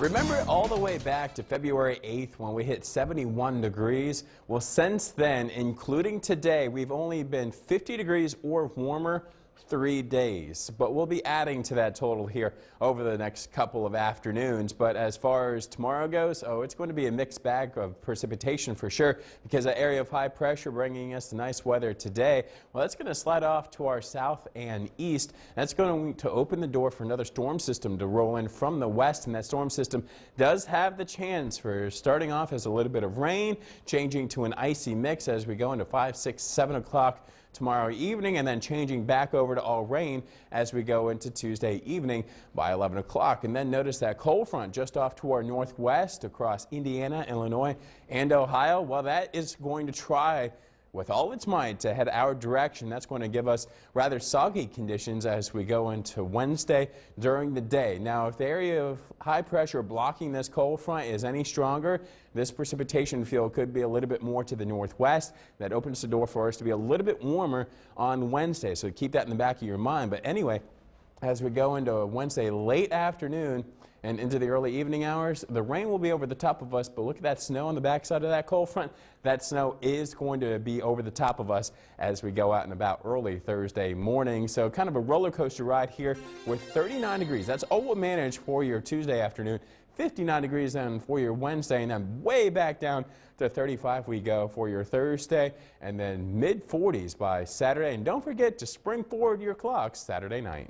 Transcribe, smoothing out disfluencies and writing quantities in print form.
Remember all the way back to February 8th when we hit 71 degrees? Well, since then, including today, we've only been 50 degrees or warmer 3 days, but we'll be adding to that total here over the next couple of afternoons. But as far as tomorrow goes, it's going to be a mixed bag of precipitation for sure, because that area of high pressure bringing us the nice weather today, well, that's going to slide off to our south and east. That's going to open the door for another storm system to roll in from the west, and that storm system does have the chance for starting off as a little bit of rain, changing to an icy mix as we go into 5, 6, 7 o'clock tomorrow evening, and then changing back over to all rain as we go into Tuesday evening by 11 o'clock. And then notice that cold front just off to our northwest across Indiana, Illinois, and Ohio. Well, that is going to try with all its might to head our direction. That's going to give us rather soggy conditions as we go into Wednesday during the day. Now, if the area of high pressure blocking this cold front is any stronger, this precipitation field could be a little bit more to the northwest. That opens the door for us to be a little bit warmer on Wednesday, so keep that in the back of your mind. But anyway, as we go into Wednesday late afternoon and into the early evening hours, the rain will be over the top of us, but look at that snow on the backside of that cold front. That snow is going to be over the top of us as we go out and about early Thursday morning. So kind of a roller coaster ride here with 39 degrees. That's all we'll manage for your Tuesday afternoon. 59 degrees then for your Wednesday, and then way back down to 35 we go for your Thursday, and then mid 40s by Saturday. And don't forget to spring forward your clocks Saturday night.